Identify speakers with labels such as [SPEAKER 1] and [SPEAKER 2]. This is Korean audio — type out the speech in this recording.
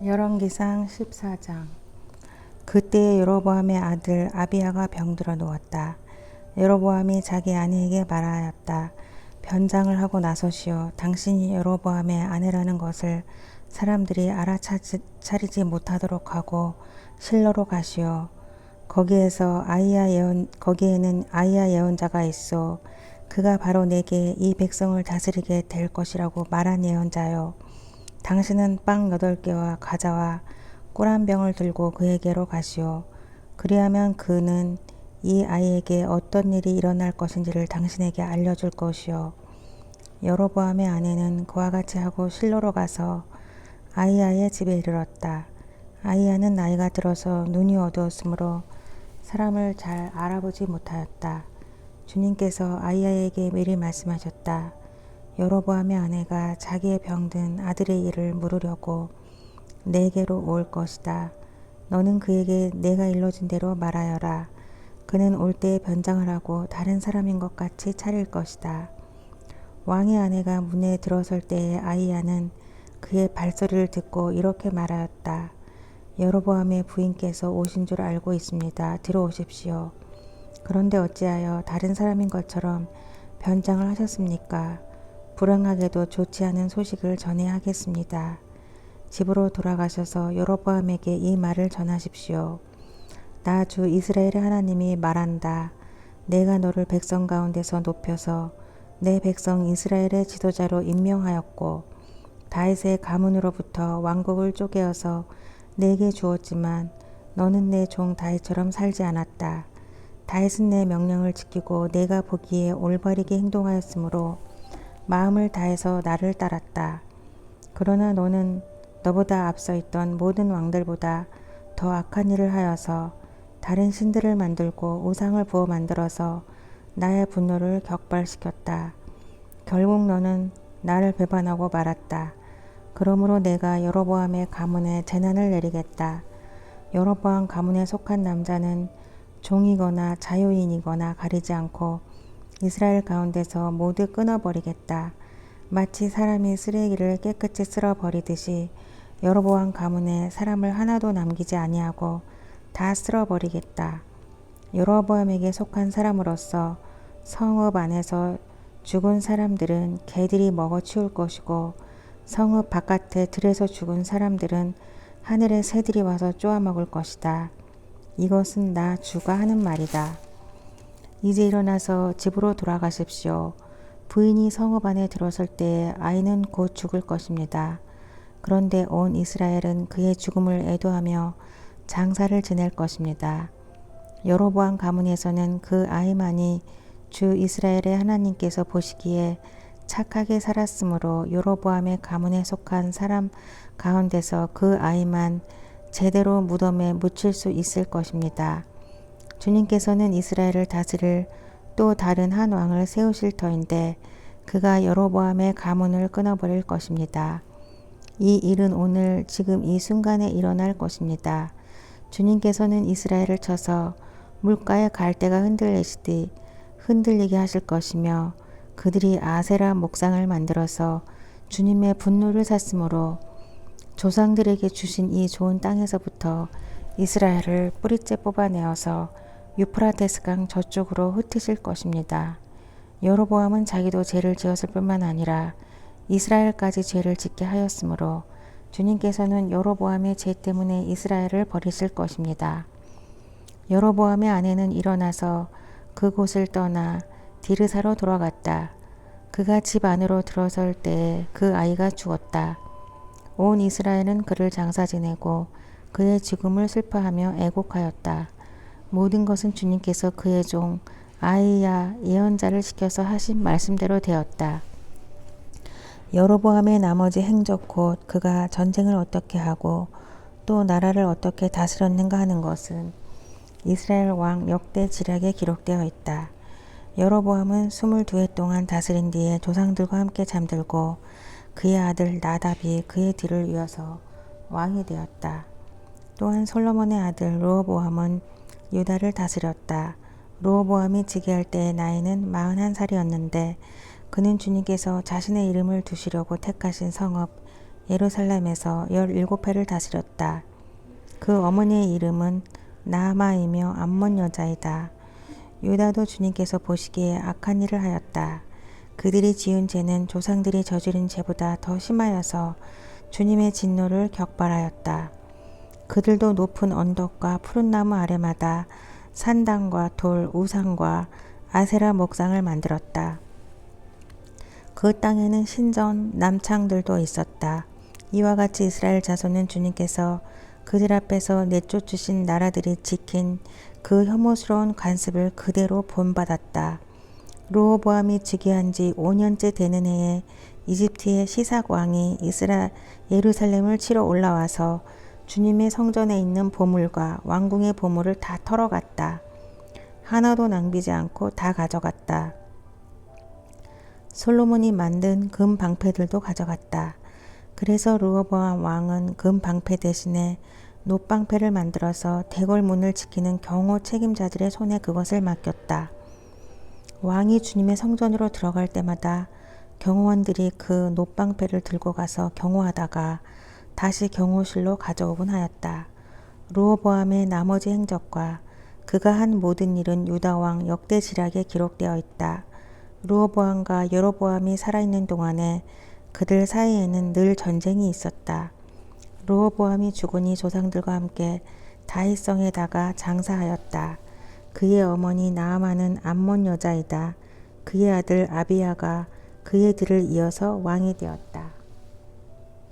[SPEAKER 1] 열왕기상 14장. 그때에 여로보암의 아들 아비야가 병들어 누웠다. 여로보암이 자기 아내에게 말하였다. 변장을 하고 나서시오. 당신이 여로보암의 아내라는 것을 사람들이 알아차리지 못하도록 하고 실로로 가시오. 거기에는 아이야 예언자가 있어. 그가 바로 내게 이 백성을 다스리게 될 것이라고 말한 예언자요. 당신은 빵 8개와 과자와 꿀 한 병을 들고 그에게로 가시오. 그리하면 그는 이 아이에게 어떤 일이 일어날 것인지를 당신에게 알려줄 것이오. 여로보암의 아내는 그와 같이 하고 실로로 가서 아이야의 집에 이르렀다. 아이야는 나이가 들어서 눈이 어두웠으므로 사람을 잘 알아보지 못하였다. 주님께서 아이야에게 미리 말씀하셨다. 여로보암의 아내가 자기의 병든 아들의 일을 물으려고 내게로 올 것이다. 너는 그에게 내가 일러준 대로 말하여라. 그는 올 때에 변장을 하고 다른 사람인 것 같이 차릴 것이다. 왕의 아내가 문에 들어설 때에 아이야는 그의 발소리를 듣고 이렇게 말하였다. 여로보암의 부인께서 오신 줄 알고 있습니다. 들어오십시오. 그런데 어찌하여 다른 사람인 것처럼 변장을 하셨습니까? 불행하게도 좋지 않은 소식을 전해야 하겠습니다. 집으로 돌아가셔서 여로보암에게 이 말을 전하십시오. 나 주 이스라엘의 하나님이 말한다. 내가 너를 백성 가운데서 높여서 내 백성 이스라엘의 지도자로 임명하였고 다윗의 가문으로부터 왕국을 쪼개어서 내게 주었지만 너는 내 종 다윗처럼 살지 않았다. 다윗은 내 명령을 지키고 내가 보기에 올바르게 행동하였으므로 마음을 다해서 나를 따랐다. 그러나 너는 너보다 앞서 있던 모든 왕들보다 더 악한 일을 하여서 다른 신들을 만들고 우상을 부어 만들어서 나의 분노를 격발시켰다. 결국 너는 나를 배반하고 말았다. 그러므로 내가 여로보암의 가문에 재난을 내리겠다. 여로보암 가문에 속한 남자는 종이거나 자유인이거나 가리지 않고 이스라엘 가운데서 모두 끊어버리겠다. 마치 사람이 쓰레기를 깨끗이 쓸어버리듯이 여로보암 가문에 사람을 하나도 남기지 아니하고 다 쓸어버리겠다. 여로보암에게 속한 사람으로서 성읍 안에서 죽은 사람들은 개들이 먹어치울 것이고 성읍 바깥에 들에서 죽은 사람들은 하늘의 새들이 와서 쪼아먹을 것이다. 이것은 나 주가 하는 말이다. 이제 일어나서 집으로 돌아가십시오. 부인이 성읍 안에 들어설 때에 아이는 곧 죽을 것입니다. 그런데 온 이스라엘은 그의 죽음을 애도하며 장사를 지낼 것입니다. 여로보암 가문에서는 그 아이만이 주 이스라엘의 하나님께서 보시기에 착하게 살았으므로 여로보암의 가문에 속한 사람 가운데서 그 아이만 제대로 무덤에 묻힐 수 있을 것입니다. 주님께서는 이스라엘을 다스릴 또 다른 한 왕을 세우실 터인데 그가 여로보암의 가문을 끊어버릴 것입니다. 이 일은 오늘 지금 이 순간에 일어날 것입니다. 주님께서는 이스라엘을 쳐서 물가의 갈대가 흔들리시듯 흔들리게 하실 것이며 그들이 아세라 목상을 만들어서 주님의 분노를 샀으므로 조상들에게 주신 이 좋은 땅에서부터 이스라엘을 뿌리째 뽑아내어서 유프라테스 강 저쪽으로 흩으실 것입니다. 여로보암은 자기도 죄를 지었을 뿐만 아니라 이스라엘까지 죄를 짓게 하였으므로 주님께서는 여로보암의 죄 때문에 이스라엘을 버리실 것입니다. 여로보암의 아내는 일어나서 그곳을 떠나 디르사로 돌아갔다. 그가 집 안으로 들어설 때에 그 아이가 죽었다. 온 이스라엘은 그를 장사 지내고 그의 죽음을 슬퍼하며 애곡하였다. 모든 것은 주님께서 그의 종 아이야 예언자를 시켜서 하신 말씀대로 되었다. 여로보암의 나머지 행적 곧 그가 전쟁을 어떻게 하고 또 나라를 어떻게 다스렸는가 하는 것은 이스라엘 왕 역대 지략에 기록되어 있다. 여로보암은 22해 동안 다스린 뒤에 조상들과 함께 잠들고 그의 아들 나답이 그의 뒤를 이어서 왕이 되었다. 또한 솔로몬의 아들 르호보암은 유다를 다스렸다. 르호보암이 즉위할 때의 나이는 41살이었는데 그는 주님께서 자신의 이름을 두시려고 택하신 성읍 예루살렘에서 17회를 다스렸다. 그 어머니의 이름은 나아마이며 암몬 여자이다. 유다도 주님께서 보시기에 악한 일을 하였다. 그들이 지은 죄는 조상들이 저지른 죄보다 더 심하여서 주님의 진노를 격발하였다. 그들도 높은 언덕과 푸른 나무 아래마다 산당과 돌, 우상과 아세라 목상을 만들었다. 그 땅에는 신전, 남창들도 있었다. 이와 같이 이스라엘 자손은 주님께서 그들 앞에서 내쫓으신 나라들이 지킨 그 혐오스러운 관습을 그대로 본받았다. 르호보암이 즉위한 지 5년째 되는 해에 이집트의 시삭 왕이 예루살렘을 치러 올라와서 주님의 성전에 있는 보물과 왕궁의 보물을 다 털어갔다. 하나도 낭비지 않고 다 가져갔다. 솔로몬이 만든 금 방패들도 가져갔다. 그래서 르호보암 왕은 금 방패 대신에 놋방패를 만들어서 대궐문을 지키는 경호 책임자들의 손에 그것을 맡겼다. 왕이 주님의 성전으로 들어갈 때마다 경호원들이 그 놋방패를 들고 가서 경호하다가 다시 경호실로 가져오곤 하였다. 르호보암의 나머지 행적과 그가 한 모든 일은 유다왕 역대지략에 기록되어 있다. 르호보암과 여로보암이 살아있는 동안에 그들 사이에는 늘 전쟁이 있었다. 르호보암이 죽으니 조상들과 함께 다윗성에다가 장사하였다. 그의 어머니 나아만은 암몬 여자이다. 그의 아들 아비야가 그의 뒤를 이어서 왕이 되었다.